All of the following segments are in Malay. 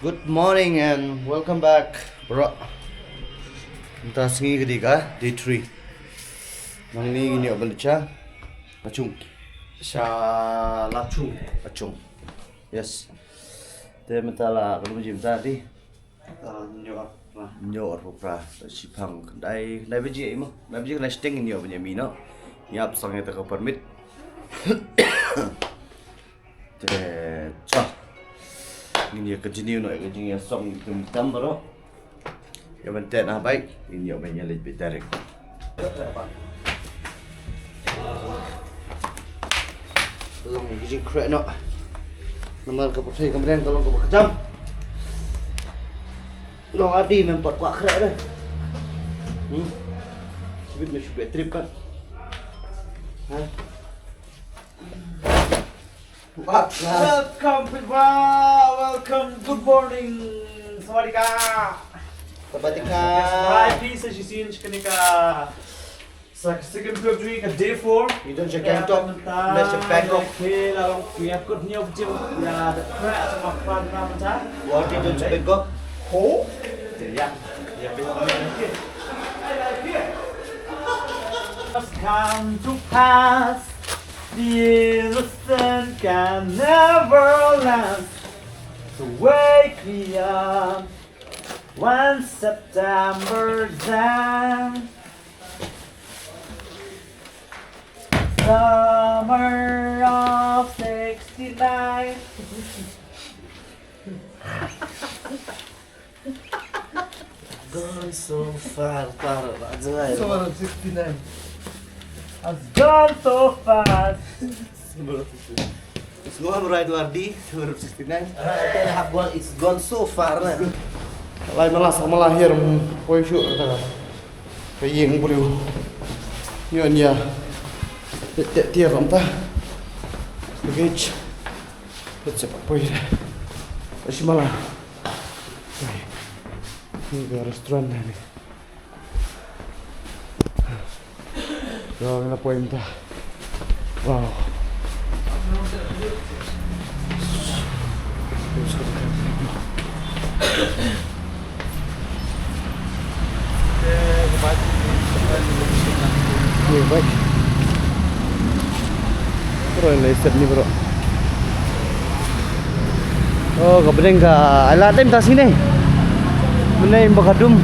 Good morning and welcome back, bro. Kita Sngi ketiga, day 3. Nang ni ini apa baca? Lachung. Lachung. Yes. Dia mentala kalau macam tadi. Nyor pra sipang dai beji mo. Dai beji kena sting ni punya mino. Yap sangat tak permit. Cah. Ini continue nak kerja song hitam baru. Yang penting nak baik, ini yang banyak lebih direct. Tolong kerja kerja nak. Nama keputusan kemudian tolong kau kejam. Tolong adi membuat kuat kerja dah. Sebab mesti trip kan. Welcome, people. Welcome. Good morning. Sawadika. Sawadika. Right, peace as you see in Shikanika. Sikkim Adventure, day 4. You don't check Gangtok. Let's check Bangkok. Okay, lalu we have good news to ya the crash of fun namanya. What did you check Bangkok? Oh. Ya. Ya, betul. Just come to pass. The innocent can never last. So wake me up when September ends. Summer of '69. Gone so far, Summer of '69. Has gone so fast. Semua meraih Wardi 2069. It's gone so far lah. Lain malah sama lahir poi syuk kata. Kayeng boleh. Nyon ya. Tiap ramta. Bagage. Cepat poi. Asyik malah. Ini ke restoran ni. Rồi là quên ta. Wow. Nhiều vậy. Rồi lấy sệt ni bro. Oh, kebetulan ka. Ala time tas sini. Menai bakadum.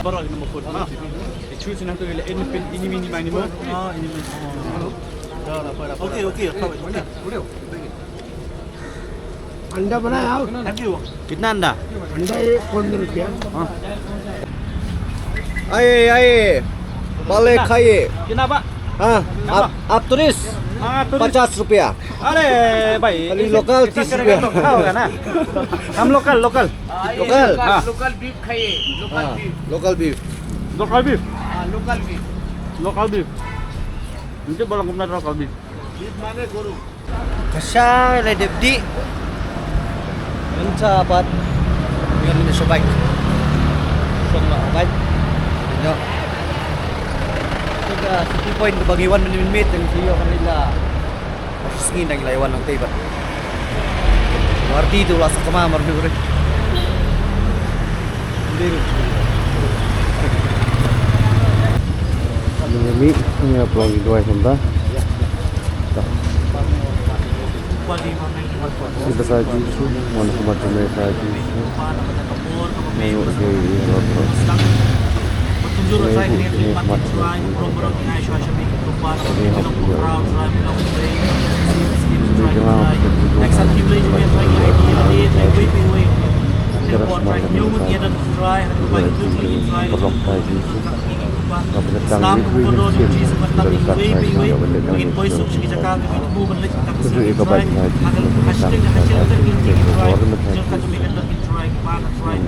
Baru lagi nombor kod. Choose nanti ini mini minimal. Ini mini. Dah dapat. Okey. Boleh. Anda mana ya? Thank you. Kitna anda? Anda 15 rupiah. Aye. Balik kaya. Kenapa? आप turis 50 रुपया. अरे भाई खाली लोकल 30 रुपया. हम local local beef खाइए. Local beef. Local beef. Nanti bolong kemudian local beef. Beef mana guru? Kasih le debdi. Enca apat. Yang ini sobaik. Sobaik. Yo. City point bagi 1 minute yang siyo kanila. Sngi nang ilaiwan ng table. Warti itu lah sa kamamar dulu. Hindi. Ini apa lagi dua hamba? Kita saja itu mana kemana mereka itu. Mau jadi try kaya film mat try pro pro ngai shwa shami ko pa long crowd try long play skills try next time you play you can try idea try waving way try new mut ya dan try hadu ba itu try Islam ko do Jesus matam waving way mungkin voice of sige jakal mo ban lek tak try agal hashtag try jangan kami kan try pa try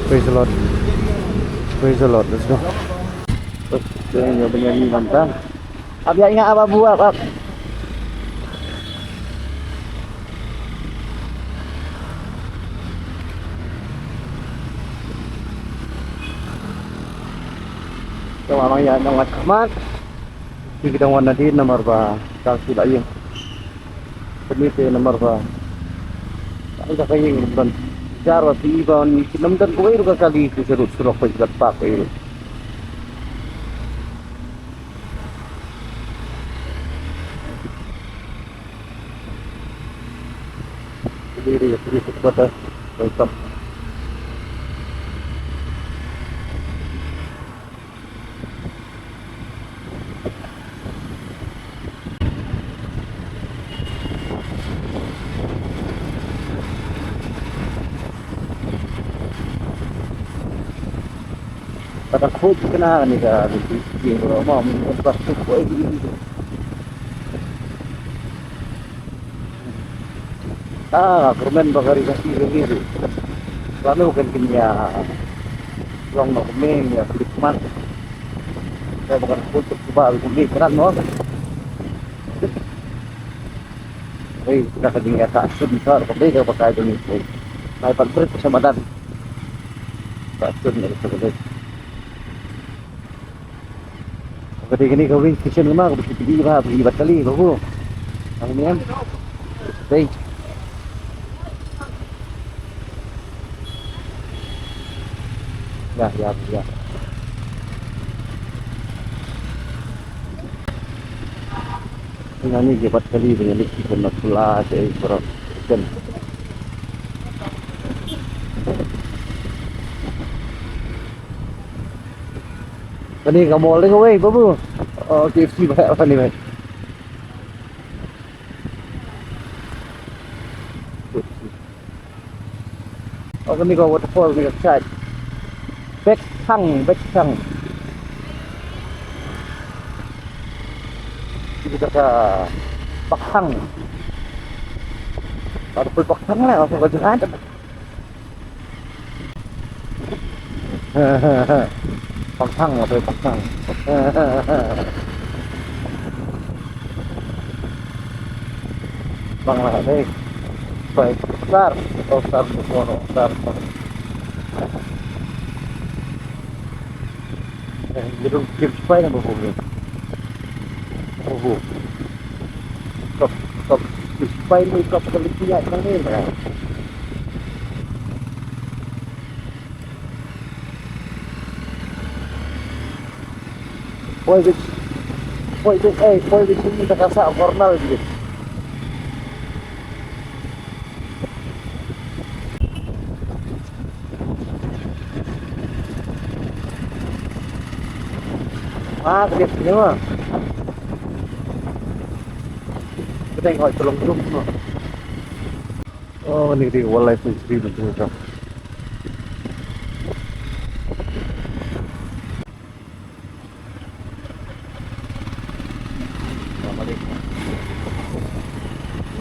Praise the Lord. Praise the Lord. Let's go. Yang penyanyi mantap. Abia ingat apa buat, Ab? Kalau orang yang nak kamat, kita warna di nomor ba, kasi lain. Permisi nomor ba. Kita kaying ban. Jarwa si Ivan, kinamdan ko kayo kakali ko surut-surok pa ikat pa kayo. Diri bata, welcome. Pada khut kena ni ka di rumah mun pas tu ko ini. Kermen bakari kasi begitu. Lalu kan kinya long no men ya khidmat. Saya bukan khut coba ini keran no. Kita kadinya tak sebesar kembali ke pakai ini. Saya paling sama dan tak sebesar sekali. Ketika ini kau wing kitchen rumah kau pergi pergi kali kau. Ang ni am. Hey. Ya. Ini dia kali dengan kitchen nak pula saya kurang kitchen. Ini kamu boleh kau weh, babu. Oh, KFC banyak apa ni, mate? Oh, ini kau waterfall ni kat Bek Thang. Ini kata Bak Thang. Ada pun Bak Thang lah, apa kau jangan ada. Bak Thang apa Bak Thang. Bang lah ni. Baik besar, besar besono, besar. Jadi kip supaya nak berhubung. Top supaya ni kau perlu lihat kan ni. Pois ini kita kasar kornal gitu. Kedip sini mah. Kita ngồi tolong dulu. Oh, ini di wildlife sanctuary betul.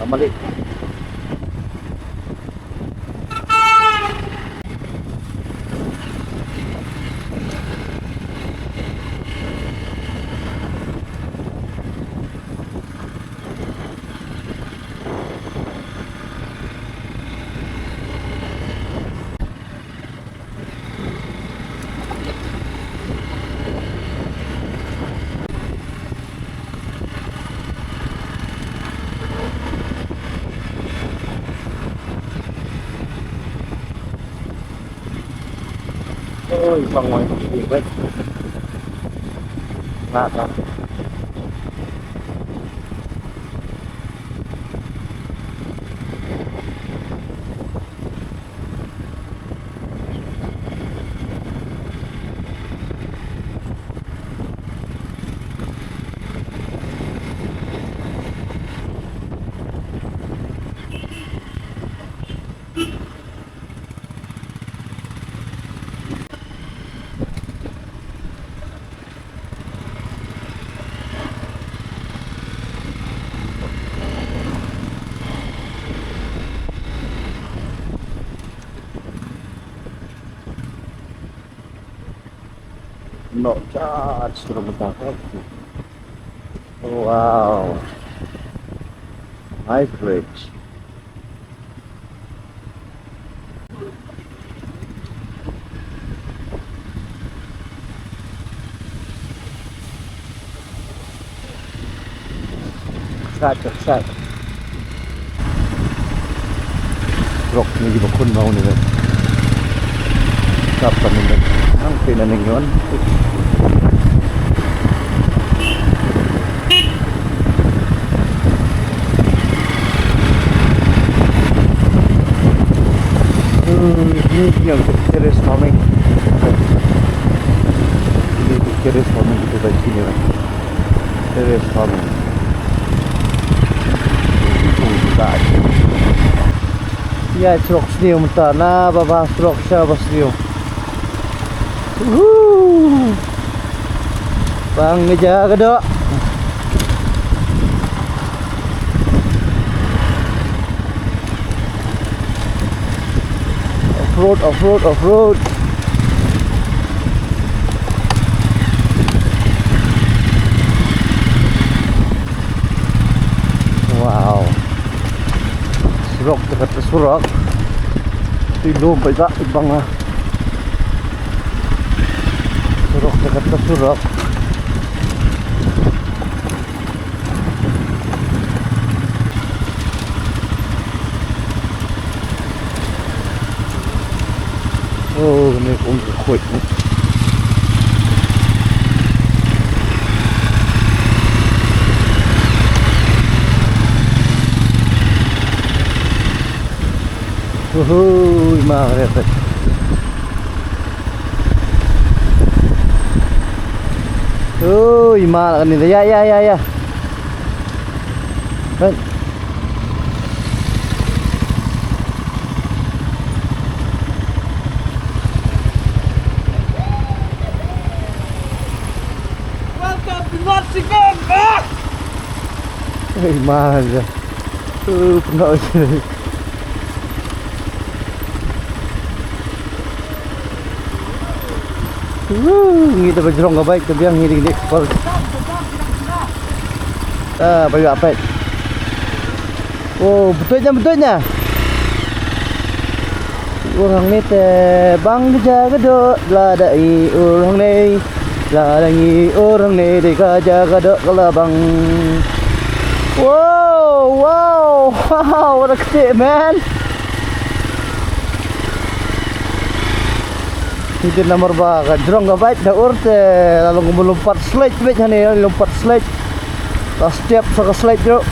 Malik. Ôi, xong rồi, đi quét. Lạ lắm. No charge, sudah bertakap. Wow, nice bridge. Sat. Rock ni di bakun mau ni kan. Kapan ni kan? Ang pinaning yun. Ini yang terus coming. Ini terus coming kita dari sini kan. Terus coming. Ya, trok sniu mata na baba trok siya basniu. Bang ngejaga dok. Off road. Wow. Surok dekat surok. Ilom baik ibang ah. Surok dekat surok. Oh, ini kuat ni. Mga karepet. Mahal ka nila. Ya. Kan? Welcome to North Sikkim! Mahal ka. Penuh sini. Kita berjerong ke baik tapi yang ini ekspor. Bagi apa? Oh, betulnya. Orang ni bang jaga dok, ladai orang ni, ladangi orang ni jaga dok kalau bang. Wow, what a kecil man. Itu nomor baga drone ga baik dah urte lalu melompat slide baik ni lompat slide last step sa slide jo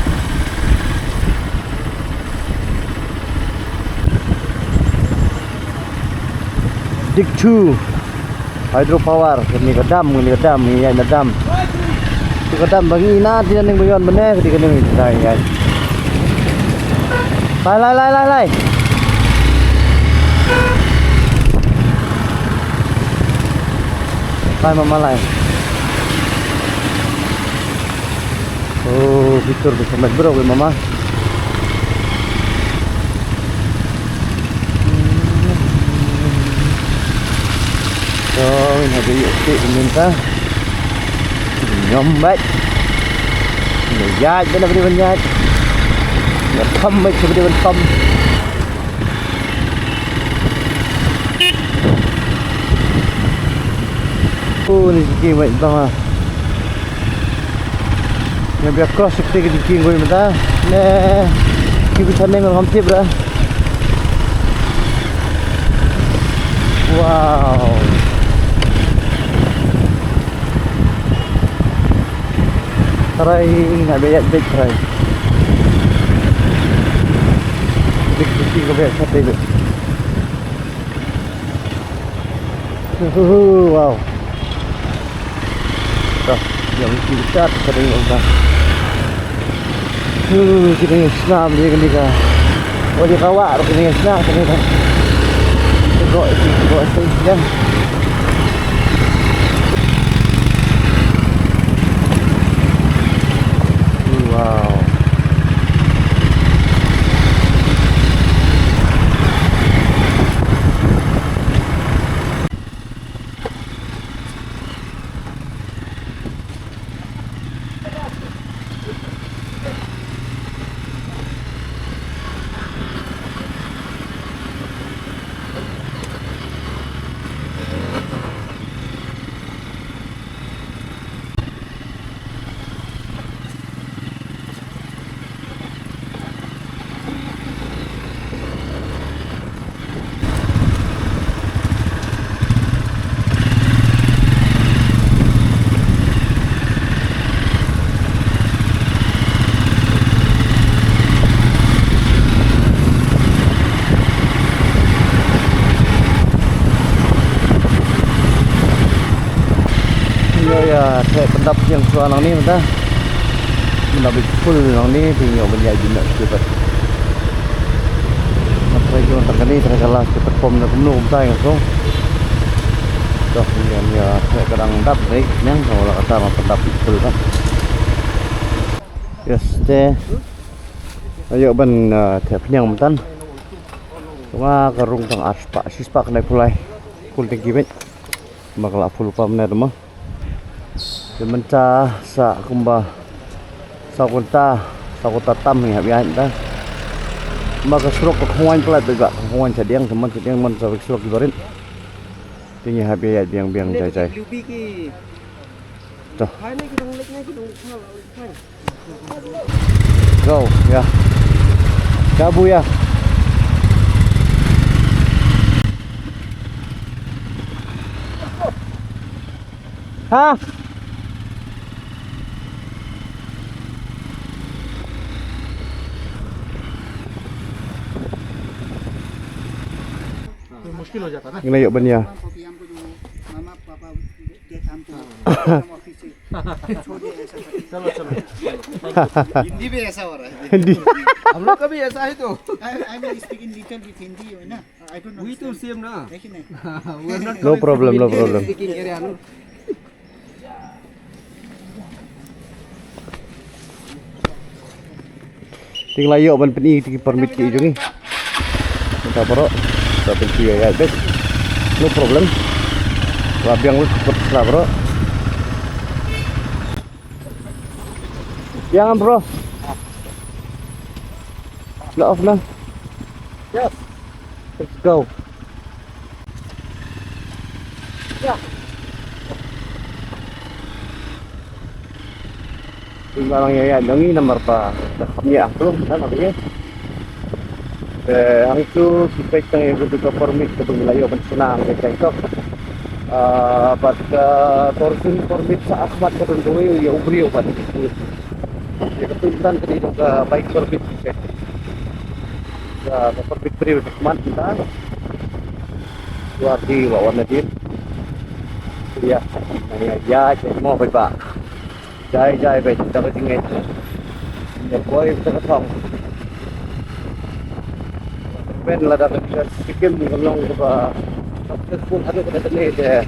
dig 2 hydro power ni kadam ni ya dam tu kadam bagi ina dia ning bayon bene ketika ni dai ya lai Hai mama lain. Oh, fitur bisa main bro mama. So, ini ada yuk minta. Nyombat. Ini jat benar benar. Ya thăm mấy cái bên thăm. Ni Sikkim vậy bang. Nhà bia cross cái Sikkim rồi mà ta. Nè, khi bị thân nên còn không tiếp nữa. Wow. Try nak bayar big try. Big big ko bayar sate tu. Wow. Dah, yang kita sering orang. Kita ni senam dia kan dia. Oh dia kawak tu ni senam ni kan. Tegak sini. Wow. Ya, saya pendap yang suara ni dah. Pendap full nang ni tinggal benda jenak cepat. Apa itu orang tak ni terkalah cepat pom nak penuh umtai kan. Dah ya saya kadang dap ni yang kalau kata orang pendap full kan. Yes, teh. Ayo ban teh penyang mentan. Cuma karung tang aspak sispak naik pulai. Full tinggi bet. Bakal full pam ni rumah. Sementara sa kumba sa kunta tam ni habian ta maka surok khongwan plat juga khongwan chadiang teman chadiang man sa surok gibarin tinggi habiat biang jai to go ya kabu ya ha मुश्किल हो जाता ना ini yuk benya मामा पापा के काम को ऑफिस से छोड़ ऐसा चलो चलो हिंदी भी ऐसा हो रहा है hindi हम लोग का भी ऐसा है तो I will speak in little with Hindi है ना I don't know we too same ना लेकिन we are not no problem speaking area no tinggal yuk ban peni permit ki ujung ni kita bro kita pergi ya guys no problem labiang lu cepat bro jangan bro let off now yes let's go ya tinggal orang ya dengi nomor apa kami belum kan artinya ang itu kita yang butuh permit ke wilayah pensenang ke Gangtok but tourism permit sa Ahmad ke Tundui ya ubri obat ya ketuntan ke juga baik permit ke permit beri Ahmad kita luar di warna din ya ya mau baik pak jai baik kita tinggal ya boy kita ketong Ben lah dah Sikkim kalau kita successful ada pada ni je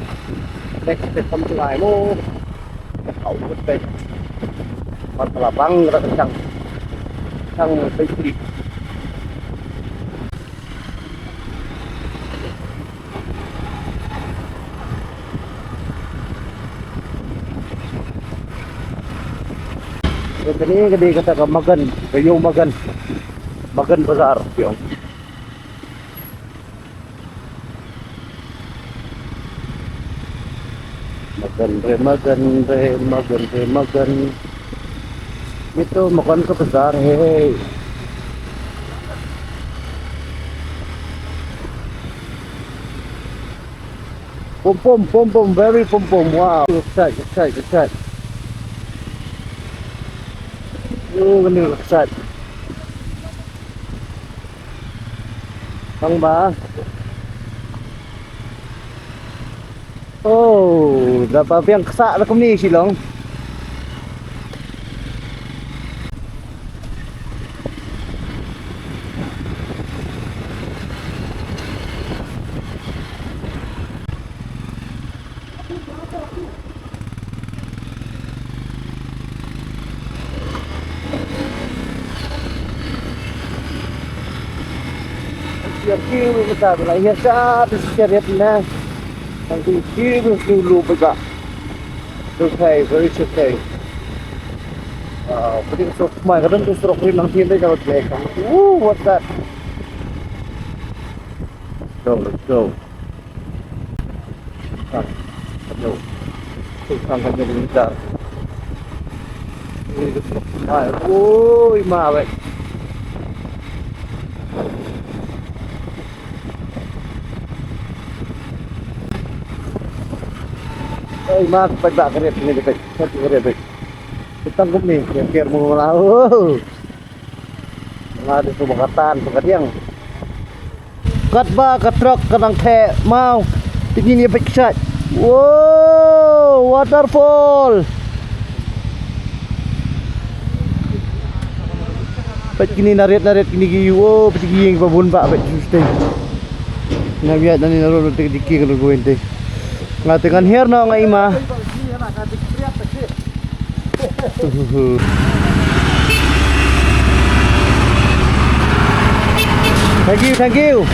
next step sampai lai mo kau betul masalah bang kita kencang safety ini gede kata magan kayu magan bazar pion magan itu makan ke besar hei pom very pom wow excited Oh, bener kesat. Bang ba? Oh, dapat yang kesak lah ni silong. Siap kiri besar lah ya sat siap na. Nanti kiri dulu pega. Okay, very okay. Putting so my kadang tu stroke rin ng hindi kalau black. Woo, what's that? Let's go. Go. Ang kanya din sa. Ay, uy, mawe. Ay, mak, pagba karet ni dekat. Satu karet. Kita gum ni, yang kira mo wala. Mga dito makatan, pagkatiyang. Kat ba, katrok, kanang te, mau. Tingin niya pagkasat. Wow, waterfall. Pat kini narit-narit kini giyu. Oh, pati giyeng pabun ba, pat sustain. Nabiat na ni narunod diki kalau gawin te. Nga dengan hair na nga ima. Thank you.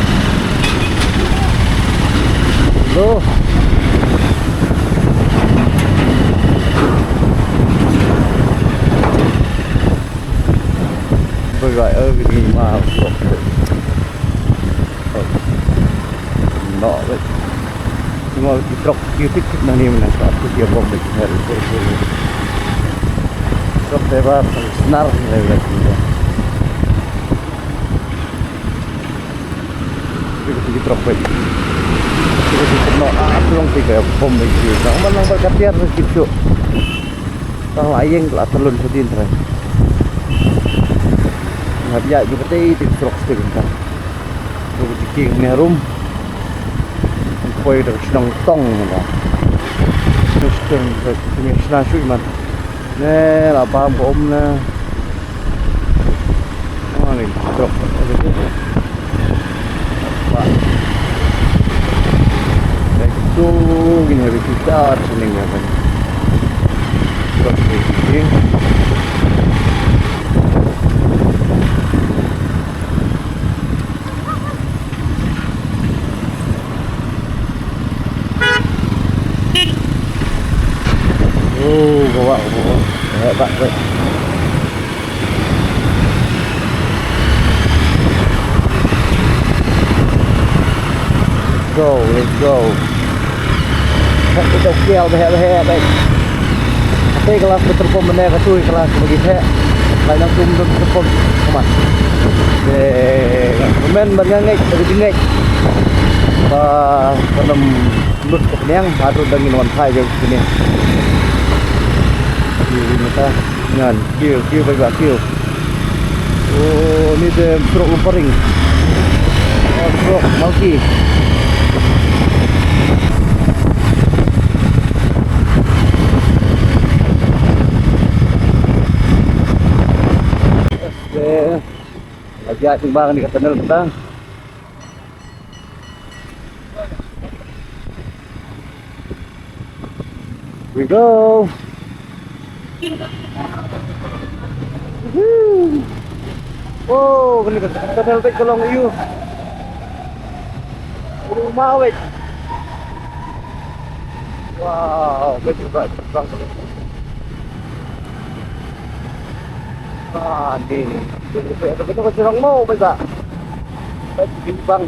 Go. Bergaya cái mà nọ vậy. Mà cái trọc kia thích năng niệm là có cái gì bom được hết rồi. Trọc thế ba snar này là gì đó. Cái trọc vậy. Cái nọ áp long thì cái bom này gì đó mà nó berkat dia harus gitu. Kalau ayeng lah telun sedin terus. Habis juga tadi di trok sedikit. Jadi king nerum. Quay được đồng tông mà Christian rồi mình sẽ suy mà nè là ba ôm nè nó này đọc đấy tu gini habis kita seneng ya kan terus ini bawa hebat weh. Let's go. Kita dokkel behe baik. Tapi kelas terpom bener katui kelas begitu. Lain langsung terpom kemas. Men berngengek dari dingek. Penem lut kenyang haru dangin wan thai je sini. Kita ngan kêu baik kêu. Oh, ni dia truk lumpering. Oh, truk malki. Ajak timbang di tunnel kita. We go. Oh, kena tunnel baik kolong you. Rumah weh. Wow, betul betul. Ni. Kita ke Jurang mau baik tak? Baik timbang.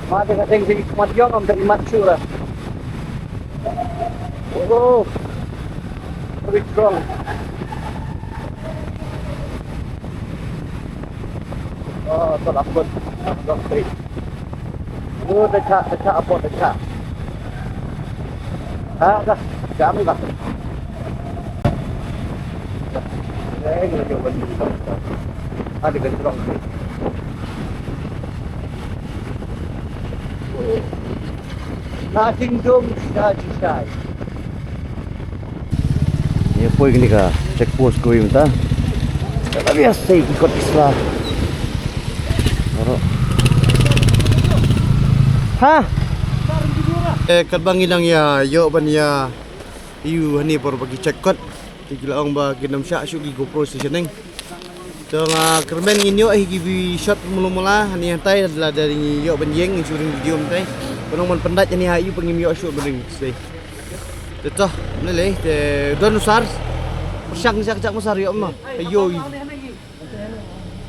Mati kasing sing mationg am dari matsu lah. Oh. Very strong. Oh, tak apa. Tak baik. Oh, dekat apa dekat. Ah, dah. Jam dah. Saya lagi coba di ada gentrong sih. Nothing dum shy. Ya poy gini ka check post ko yung ta. Tapi biasa ikut Islam. Ha? Kadbang inang ya yo ban ya iu hani por bagi check kot. Tigla ong ba ginam sya syu gi GoPro stationing. So kermen nginyo give shot mula-mula hani hantai adalah dari yo ban yeng shooting video hantai. Penong man pendat ni hayu pengim yo shoot bering stay. Tetah nele te don usar. Persang sak masar yo ma. Ayo.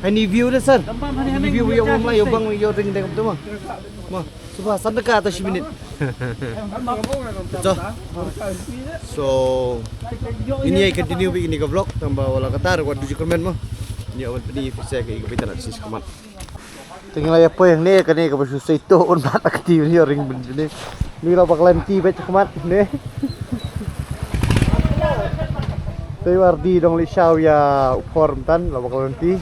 Hani view dah sir. Hani view yo ma yo bang yo ring dek betul ma. Ma, subah sadaka atas minit. Betul. So ini ay continue begini ke vlog tambah wala katar kuat tujuh komen mo. Ini awal tadi saya ke kita nak sis kemat. Tinggal ya po yang ni kani ke susah itu on mat aktif ni ring ni. Ni la bakalan ti bet kemat ni. Saya wardi dong li shaw ya form tan la bakalan ti.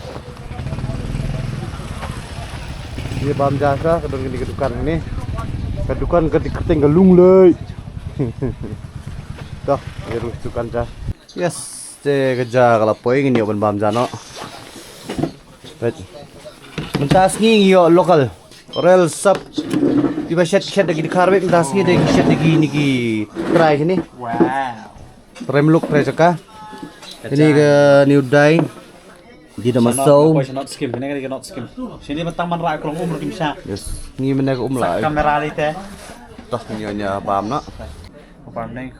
Dia bam jasa kedung ini kedukan ini. Kedukan keting galung leuy. Dah, terus kedukan ja. Yes, te kerja kalau poing ini open bam jano. Right. Mentas Sngi yo lokal. Rel sub di bashet lagi di karbe mentas Sngi de shed lagi ni ki try sini. Wow. Rem look try saka. Ini ke huDay. Di nama so. Not Sikkim, ini kan North Sikkim. Sini mentang man rak kelong umur kimsa. Yes. Ni mana ke umla. Kamera ni teh. Toh nyonya paham nak. Paham ni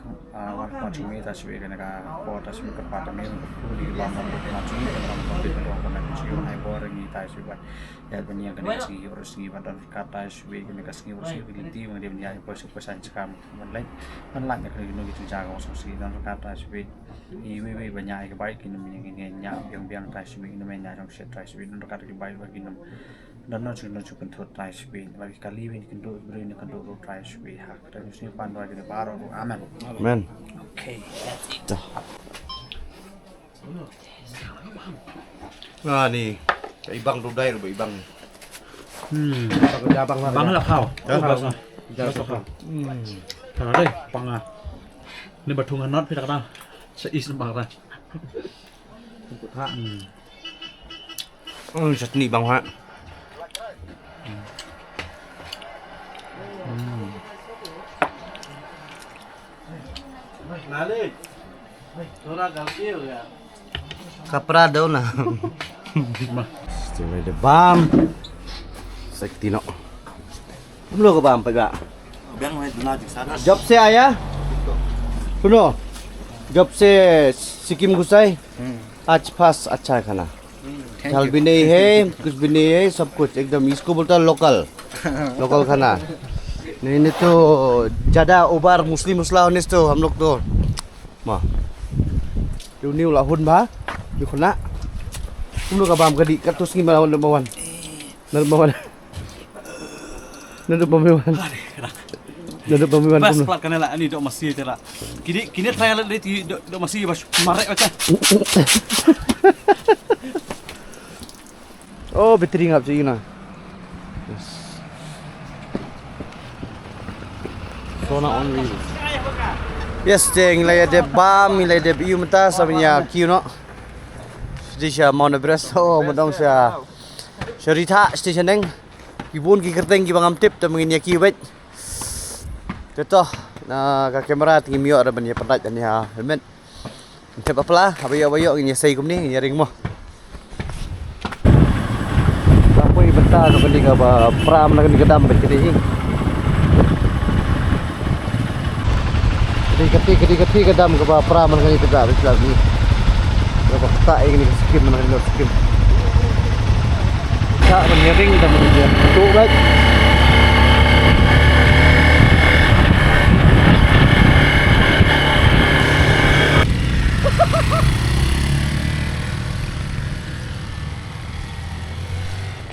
macam ni tak sih kan kalau tak sih kerpat ni di lama macam ni kan di ruang kan sih orang boring ni tak sih buat ya banyak kan sih harus sih pada kata sih kan sih harus sih di mana dia banyak persen sekam lain kan kan gitu gitu jaga orang sih dan kata sih ini banyak baik ini yang tak sih ini banyak yang sih tak sih dan kata baik bagi dan nanti kan tuh tak sih lagi kali ini kan tuh beri ini kan tuh tak sih hak dan sih pandu aja baru aman. Amen. Okay, that's it. Nah ni, ibang huDay lo ibang. Bang lah kau. Jabang. Thằng đây, bang à. Nên bật thùng nốt phía đặc đâu. Sẽ ít bang ra. Chutney bang ha. Nale. Thora galti ho gaya. Kapra daw na. Still the bomb. Sakti no. Belum ke bam pega. Biang mai duna dik sana. Job se aya. सुनो जब से सिक्किम घुसाए आज पास अच्छा है खाना झाल भी नहीं है कुछ भी नहीं है सब कुछ एकदम इसको बोलता है लोकल लोकल खाना नहीं तो ज़्यादा ओवर मुस्लिम मुस्ला होने से तो हम लोग तो माँ जो न्यू ला हुन भा जो खाना हम लोग का बाम कदी कटुस की मालाwan number one Duduk pemimpin Bas plat kanela ani dok masih tera. Kini trial di dok masih bas marek macam. Oh, bateri ngap sih na. Yes. Sona on wheel. Yes, deng lay de bam, lay de iu mata samanya kiu no. Station Mount Everest. Oh, madong siya. Sharita station deng. Ibun ki kerteng ki bangam tip ta mengin ya kiu bet. Contoh ka kamera tinggi mio ada banyak penat dan ya helmet. Tip apalah, abayo ini saya kum ni ring mo. Apa yang bentar tu kali ka pram nak ni kedam bet kini. Keti kedam ka pram nak ni kedam bet lagi. Berapa tak ini Sikkim nak North Sikkim. Tak menyering dan menyering. Tu right.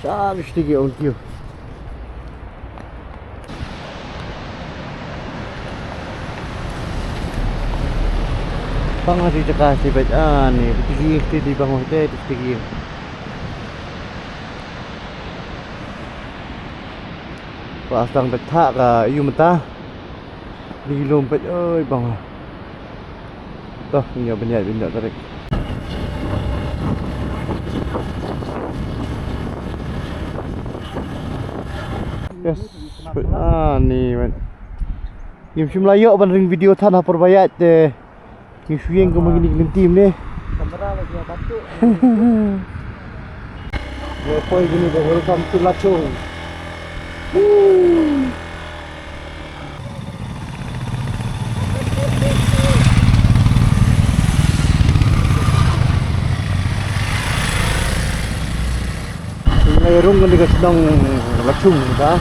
Sabe, estigue on kiu. Bang di cakap si baca ni, tinggi di bang hotel tinggi. Pas tang Thah ka iu mata. Di lompat oi bang. Toh punya banyak tarik. Yes. Ni man. Yung simlayo ban ring video tanah perbayat je. Yung suyeng ko magini tim ni. Kamera lagi batuk. Ya poi gini dah welcome to Lachung. Ngayon kan dekat sedang Lachung dah.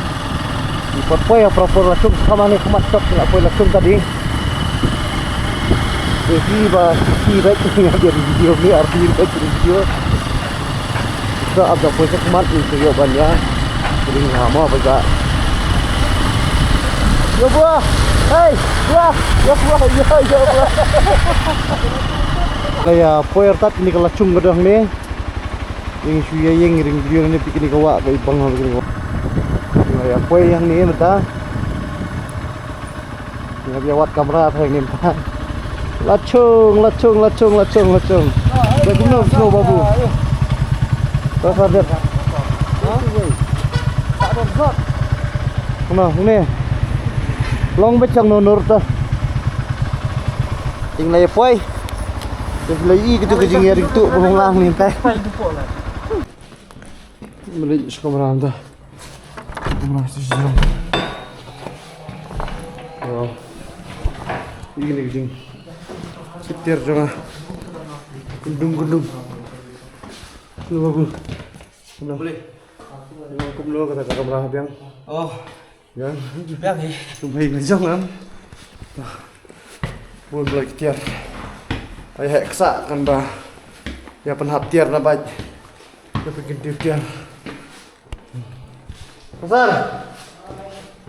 Ipot-poi ya proper Lachung sama ni kemat stop nak poi Lachung tadi. Jadi baik dengan dia video ni arti baik video. Kita ada poi kemat itu yo banyak. Jadi lama baca. Yo buah. Hey, buah. Yo buah. Yo buah. Kayak poi artat ini ke Lachung gedang ni. Yang suya yang ring video ni bikin kawak ke ibang begini. Ya poi yang ni mata. Yang biawat kamera apa yang ni mata. Lachung. Dah guna babu. Tak ada. Tak ada shot. Mana ni? Long becang nonor tu. Tinggal ya poi. Dah lagi kita kejing ring tu pengulang ni teh. Beli kamera anda. Masih jam. Wow. Ini kejing. Setir jangan. Gundung. Lu bagus. Boleh. Aku belum kata kamera biang. Oh, Yang. biang ni. Tumpai ngejong kan. Pun boleh tiar. Ayah eksak kan bah. Ya penhap tiar na baik. Ya bikin tiar. Pasar.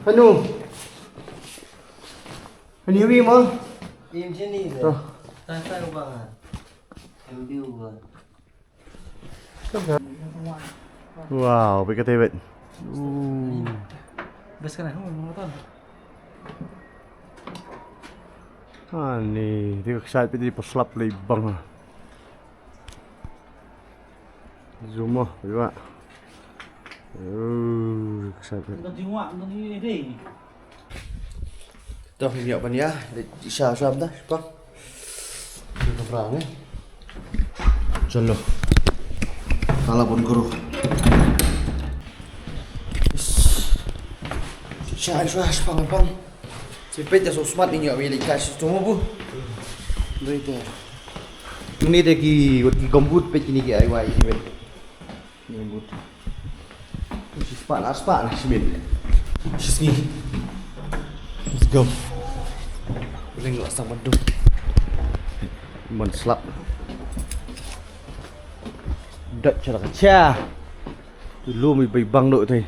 Hanu. Hanu mo. Im sini. Tuh. Tak bang. Ambil gua. Wow, pakai tebet. Best kan? Nonton. Ni dia kesat pergi peslap lebang. Zoom ah, juga. Kesat. Nonton jiwa, nonton ini deh. Dah ni apa ni ya? Isya dah, bang. Kita perang ni. Jalo. Salah pun guru. Isya bang. Sipit ya sosmat ni nyawa milik kasih semua bu. Berita. Ini lagi gambut pet ini ke ayah ini ben. Gambut. Aspak lah simen. Sngi. Let's go. Boleh ngelak sama tu. Menslap. Dak cara kaca. Dulu mi bang dok tu.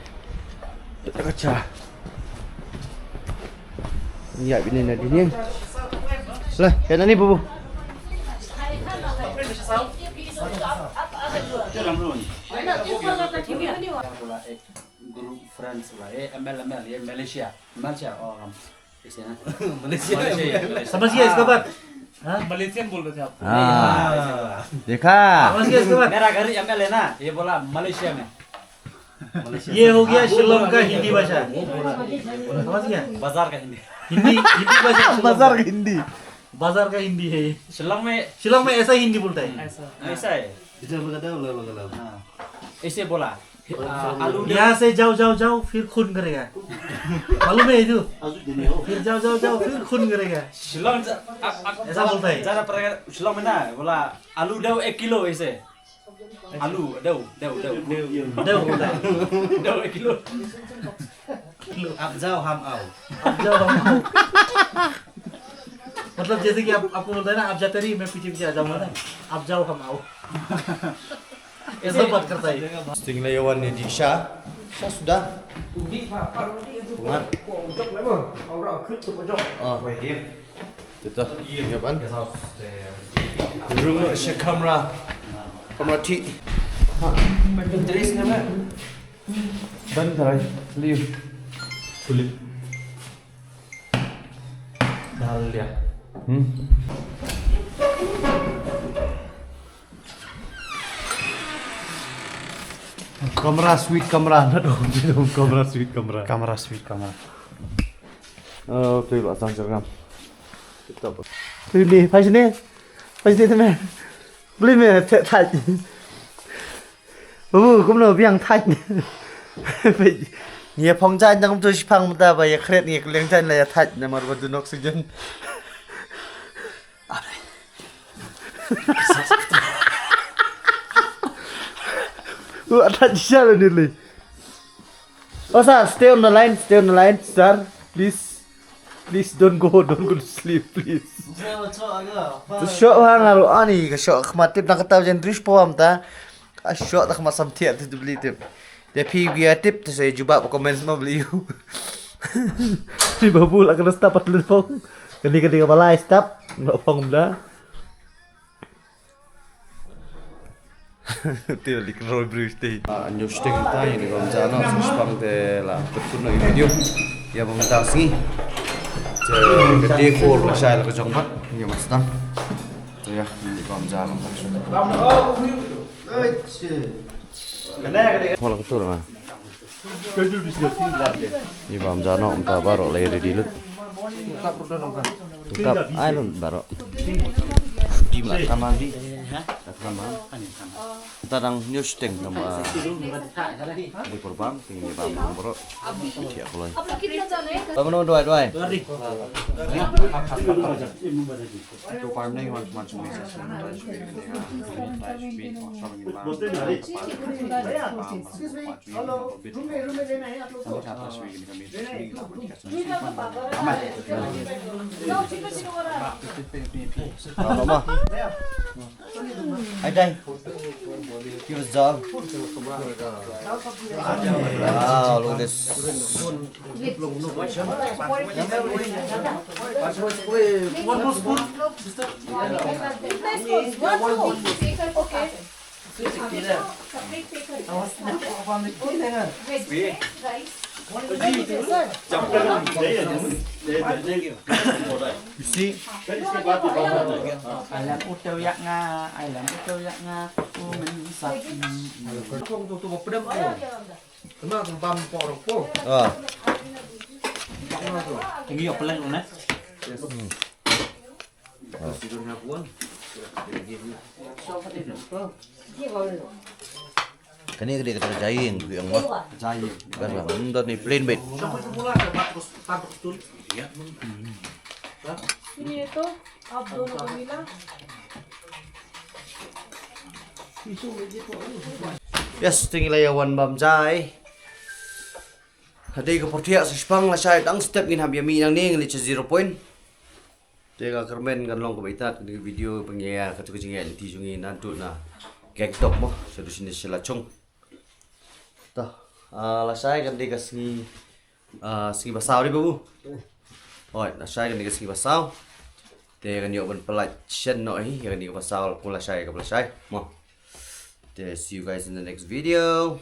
Dak kaca. Ni ya bini nadi ni. Lah, kan ni bu. Group friends lah, ML ya Malaysia oh Malaysia. Sama sih kabar? Hah? Malaysian बोल रहे थे आप? देखा समझ गए मेरा घर ML है ना, ये बोला मलेशिया में ये हो गया शिलोंग का हिंदी भाषा समझ गया बाजार का हिंदी भाषा बाजार का हिंदी बाजार का हिंदी है ये शिलोंग में ऐसा हिंदी बोलता है ऐसा है ऐसे बोला आलू यहाँ से जाओ फिर खून करेगा मालूम है ये फिर जाओ फिर खून करेगा शिलोंग ऐसा बोलता है ज़्यादा प्रकार शिलोंग में ना बोला आलू दो 1 किलो ऐसे आलू दो बोलता है 1 kilo Up jauh ham au. मतलब जैसे कि आपको बोलता है ना आप जाते रहिए मैं पीछे आ जाऊंगा ना आप जाओ हम आओ ऐसा बात करता है Tinggal Yawan ni di Syah sudah Bungat Kita ingat kan? Rumah si kamera T. Terus nama. Dan tarai, liu. Tulis. Dal dia. Kamera sweet kamera, nak dong. Kamera sweet kamera. Kamera sweet kamera. Oh, tu lah sang jangan. Kita. Tu ni, pai sini tu meh. Beli meh thaj. Cũng nào biang thaj. Nhiều phong trang trong tôi phăng ta và khret nhiều liên chân là thaj là mà vật dụng oxygen. Thaj sao lên đi. Oh sir, stay on the line, sir. Please don't go to sleep, please. Tu shot hang aru ani, ka shot khamatip na kataw jen drish po amta. Ka shot tak masam thiat tu beli tip. Dia PBA tip tu saya jumpa comments ma beli. Si babu la kena stop patlu pong. Kani ka balai stop, no pong bla. Tiêu lịch rồi breathtaking. Nhiều sting ta ini bang jana suspang te la betul na video. Ya bang ta Sngi. Gede full la sai la ka jong mat. Ya mas tam. Tu ya, ini bang jana. Hola betul na. Ini bang jana ta baro la ready lut. Tukap ai lun baro. Di mana kamar di? Kamar. Kita đang news ting nama di Purbang, tinggi bang bro. Siap mulai. Bang no doi. Tu farming macam Đây. Give us job. Wow, look at this. One more spoon. You see? Ai làm ô tô giặc Nga, ai làm ô tô giặc Nga, ô mình sạch. Không tôi một đâm cổ. Nó cũng băm bỏ được cổ. Ini yang pelan mana? Cái này kita jayin, yang mah. Jayin. Kan lah, untuk ni plain bed. Ini itu abdul bilang. Yes, tinggal layawan bam jai. Hadi ko portia sa spang la sai ang step ngin habiami nang ning li 0 point. Tega kermen kan long ko baitat ni video pengya ka tu kejinga ti jungi nantu na Gangtok mo sa dusin ni Lachung. Ta la sai kan de ka Sngi Sngi basau di babu. Oi, la sai kan de ka Sngi basau. Te kan yo ban pelaj chen no hi kan de basau ko la sai ka la sai mo. See you guys in the next video.